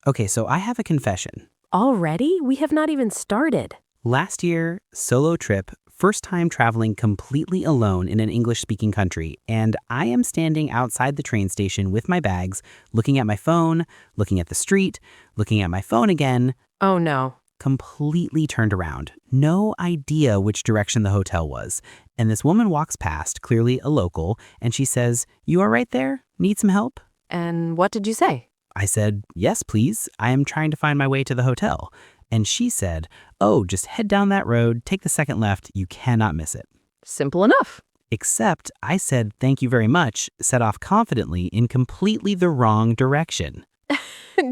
Okay, so I have a confession. Already? We have not even started. Last year, solo trip, first time traveling completely alone in an English-speaking country, and I am standing outside the train station with my bags, looking at my phone, looking at the street, looking at my phone again, Oh no. completely turned around. No idea which direction the hotel was. And this woman walks past, clearly a local, and she says, "You are right there? Need some help?" And what did you say? I said, "Yes, please. I am trying to find my way to the hotel." And she said, "Oh, just head down that road, take the second left. You cannot miss it." Simple enough. Except I said, "Thank you very much," set off confidently in completely the wrong direction.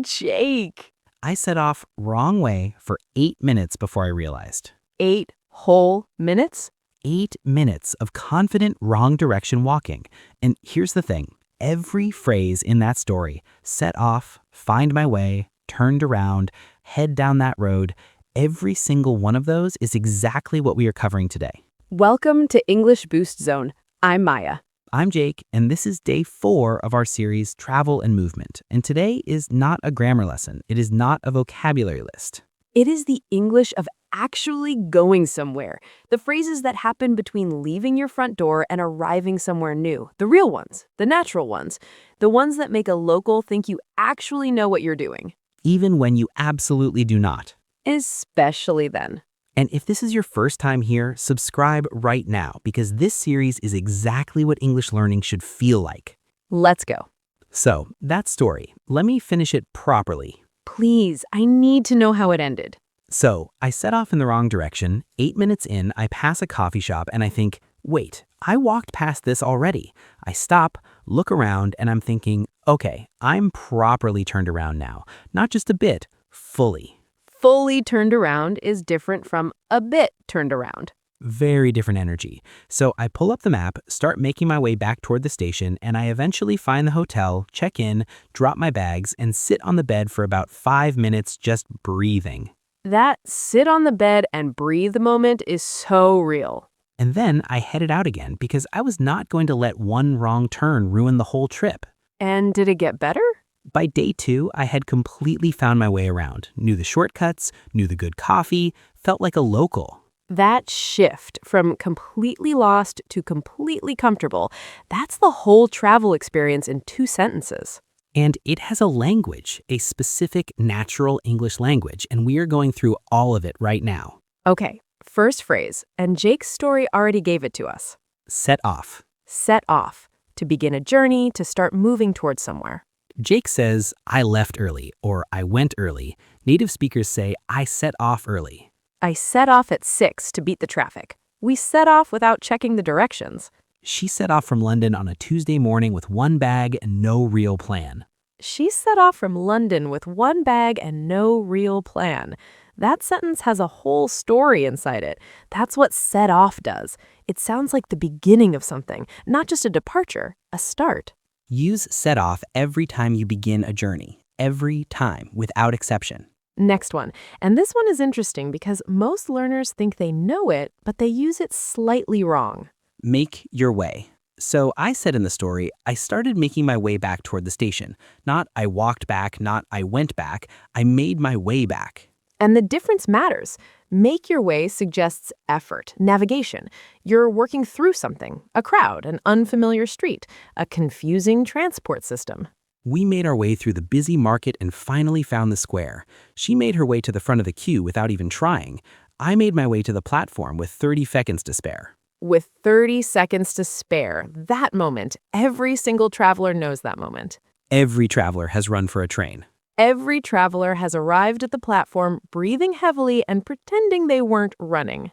Jake. I set off wrong way for 8 minutes before I realized. 8 whole minutes? 8 minutes of confident wrong direction walking. And here's the thing. Every phrase in that story, set off, find my way, turned around, head down that road, every single one of those is exactly what we are covering today. Welcome to English Boost Zone. I'm Maya. I'm Jake, and this is day 4 of our series, Travel and Movement. And today is not a grammar lesson. It is not a vocabulary list. It is the English of actually going somewhere. The phrases that happen between leaving your front door and arriving somewhere new. The real ones, the natural ones, the ones that make a local think you actually know what you're doing. Even when you absolutely do not. Especially then. And if this is your first time here, subscribe right now because this series is exactly what English learning should feel like. Let's go. So, that story, let me finish it properly. Please, I need to know how it ended. So, I set off in the wrong direction. 8 minutes in, I pass a coffee shop and I think, wait, I walked past this already. I stop, look around, and I'm thinking, okay, I'm properly turned around now. Not just a bit, fully. Fully turned around is different from a bit turned around. Very different energy. So I pull up the map, start making my way back toward the station, and I eventually find the hotel, check in, drop my bags, and sit on the bed for about 5 minutes just breathing. That sit on the bed and breathe moment is so real. And then I headed out again because I was not going to let one wrong turn ruin the whole trip. And did it get better? By day 2, I had completely found my way around, knew the shortcuts, knew the good coffee, felt like a local. That shift from completely lost to completely comfortable, that's the whole travel experience in 2 sentences. And it has a language, a specific natural English language, and we are going through all of it right now. Okay, first phrase, and Jake's story already gave it to us. Set off. Set off, to begin a journey, to start moving towards somewhere. Jake says, "I left early," or "I went early." Native speakers say, "I set off early." I set off at 6 to beat the traffic. We set off without checking the directions. She set off from London on a Tuesday morning with one bag and no real plan. She set off from London with one bag and no real plan. That sentence has a whole story inside it. That's what set off does. It sounds like the beginning of something, not just a departure, a start. Use set off every time you begin a journey. Every time, without exception. Next one. And this one is interesting because most learners think they know it, but they use it slightly wrong. Make your way. So I said in the story, I started making my way back toward the station. Not I walked back, not I went back. I made my way back. And the difference matters. Make your way suggests effort, navigation. You're working through something, a crowd, an unfamiliar street, a confusing transport system. We made our way through the busy market and finally found the square. She made her way to the front of the queue without even trying. I made my way to the platform with 30 seconds to spare. With 30 seconds to spare, that moment, every single traveler knows that moment. Every traveler has run for a train. Every traveler has arrived at the platform breathing heavily and pretending they weren't running.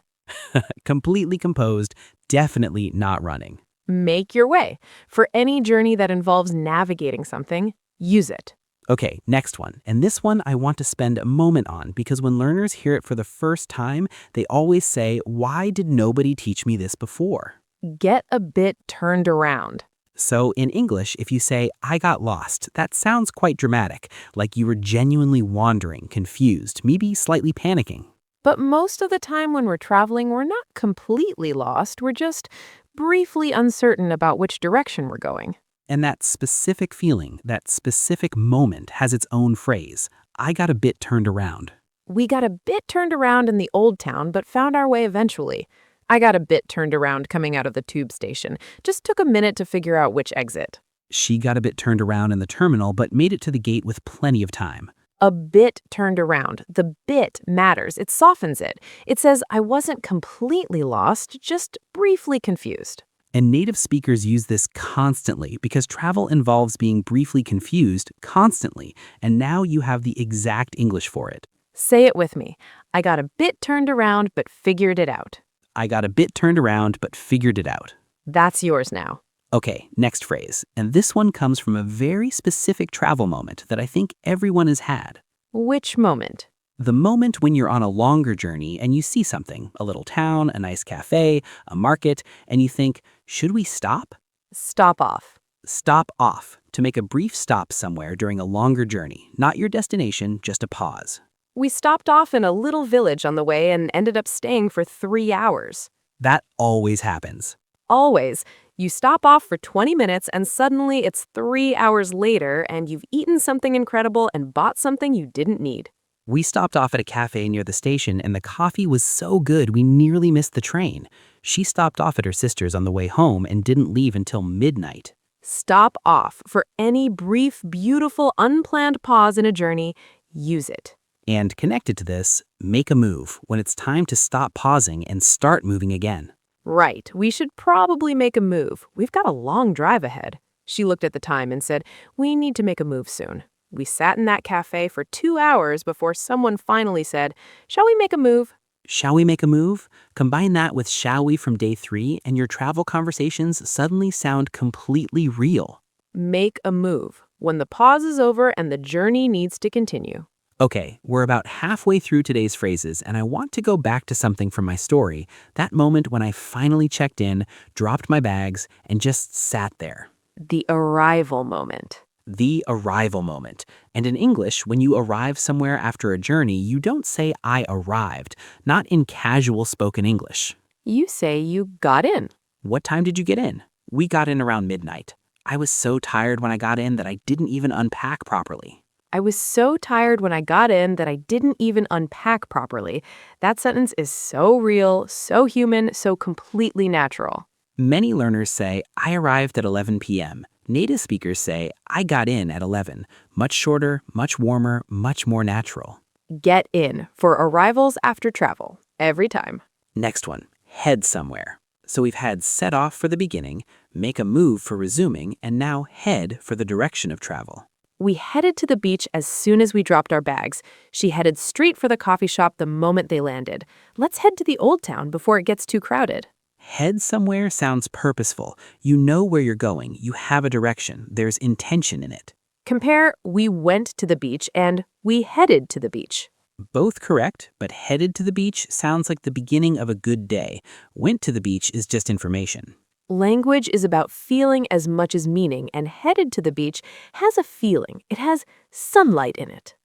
Completely composed, definitely not running. Make your way. For any journey that involves navigating something, use it. Okay, next one. And this one I want to spend a moment on because when learners hear it for the first time, they always say, "Why did nobody teach me this before?" Get a bit turned around. So in English, if you say, "I got lost," that sounds quite dramatic, like you were genuinely wandering, confused, maybe slightly panicking. But most of the time when we're traveling, we're not completely lost. We're just briefly uncertain about which direction we're going. And that specific feeling, that specific moment has its own phrase. I got a bit turned around. We got a bit turned around in the old town, but found our way eventually. I got a bit turned around coming out of the tube station. Just took a minute to figure out which exit. She got a bit turned around in the terminal, but made it to the gate with plenty of time. A bit turned around. The bit matters. It softens it. It says, I wasn't completely lost, just briefly confused. And native speakers use this constantly because travel involves being briefly confused constantly, and now you have the exact English for it. Say it with me. I got a bit turned around, but figured it out. I got a bit turned around, but figured it out. That's yours now. Okay, next phrase. And this one comes from a very specific travel moment that I think everyone has had. Which moment? The moment when you're on a longer journey and you see something, a little town, a nice cafe, a market, and you think, should we stop? Stop off. Stop off, to make a brief stop somewhere during a longer journey, not your destination, just a pause. We stopped off in a little village on the way and ended up staying for 3 hours. That always happens. Always. You stop off for 20 minutes and suddenly it's 3 hours later and you've eaten something incredible and bought something you didn't need. We stopped off at a cafe near the station and the coffee was so good we nearly missed the train. She stopped off at her sister's on the way home and didn't leave until midnight. Stop off. For any brief, beautiful, unplanned pause in a journey, use it. And connected to this, make a move when it's time to stop pausing and start moving again. Right. We should probably make a move. We've got a long drive ahead. She looked at the time and said, we need to make a move soon. We sat in that cafe for 2 hours before someone finally said, shall we make a move? Shall we make a move? Combine that with shall we from day 3 and your travel conversations suddenly sound completely real. Make a move. When the pause is over and the journey needs to continue. Okay, we're about halfway through today's phrases, and I want to go back to something from my story, that moment when I finally checked in, dropped my bags, and just sat there. The arrival moment. The arrival moment. And in English, when you arrive somewhere after a journey, you don't say I arrived, not in casual spoken English. You say you got in. What time did you get in? We got in around midnight. I was so tired when I got in that I didn't even unpack properly. I was so tired when I got in that I didn't even unpack properly. That sentence is so real, so human, so completely natural. Many learners say, I arrived at 11 p.m. Native speakers say, I got in at 11. Much shorter, much warmer, much more natural. Get in for arrivals after travel. Every time. Next one, head somewhere. So we've had set off for the beginning, make a move for resuming, and now head for the direction of travel. We headed to the beach as soon as we dropped our bags. She headed straight for the coffee shop the moment they landed. Let's head to the old town before it gets too crowded. Head somewhere sounds purposeful. You know where you're going. You have a direction. There's intention in it. Compare we went to the beach and we headed to the beach. Both correct, but headed to the beach sounds like the beginning of a good day. Went to the beach is just information. Language is about feeling as much as meaning, and headed to the beach has a feeling. It has sunlight in it.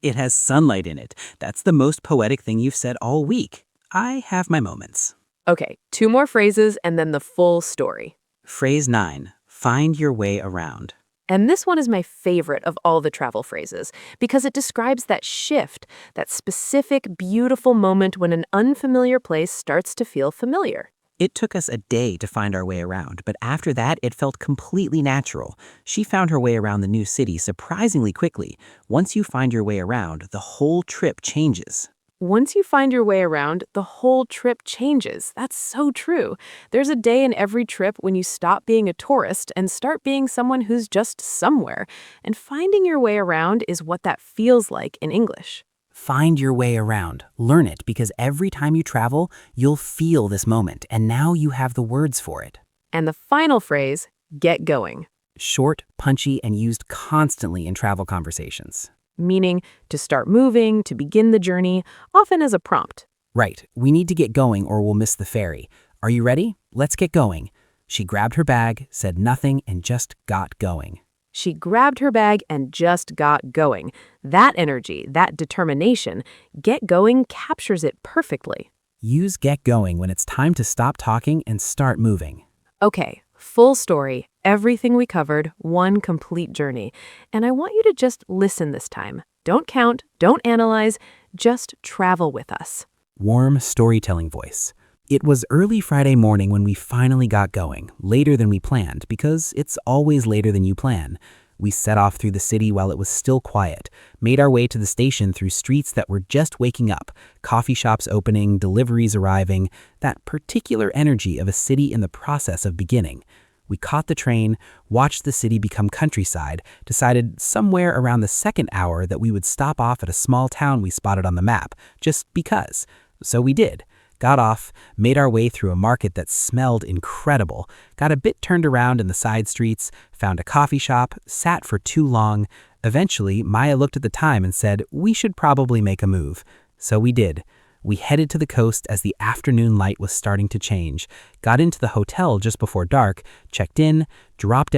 It has sunlight in it. That's the most poetic thing you've said all week. I have my moments. Okay, 2 more phrases and then the full story. Phrase 9, find your way around. And this one is my favorite of all the travel phrases because it describes that shift, that specific, beautiful moment when an unfamiliar place starts to feel familiar. It took us a day to find our way around, but after that, it felt completely natural. She found her way around the new city surprisingly quickly. Once you find your way around, the whole trip changes. Once you find your way around, the whole trip changes. That's so true. There's a day in every trip when you stop being a tourist and start being someone who's just somewhere. And finding your way around is what that feels like in English. Find your way around. Learn it because every time you travel, you'll feel this moment, and now you have the words for it. And the final phrase, get going. Short, punchy, and used constantly in travel conversations. Meaning to start moving, to begin the journey, often as a prompt. Right, we need to get going or we'll miss the ferry. Are you ready? Let's get going. She grabbed her bag, said nothing, and just got going. She grabbed her bag and just got going. That energy, that determination, get going captures it perfectly. Use get going when it's time to stop talking and start moving. Okay, full story, everything we covered, one complete journey. And I want you to just listen this time. Don't count, don't analyze, just travel with us. Warm storytelling voice. It was early Friday morning when we finally got going, later than we planned, because it's always later than you plan. We set off through the city while it was still quiet, made our way to the station through streets that were just waking up, coffee shops opening, deliveries arriving, that particular energy of a city in the process of beginning. We caught the train, watched the city become countryside, decided somewhere around the second hour that we would stop off at a small town we spotted on the map, just because. So we did. Got off, made our way through a market that smelled incredible, got a bit turned around in the side streets, found a coffee shop, sat for too long. Eventually, Maya looked at the time and said, we should probably make a move. So we did. We headed to the coast as the afternoon light was starting to change, got into the hotel just before dark, checked in, dropped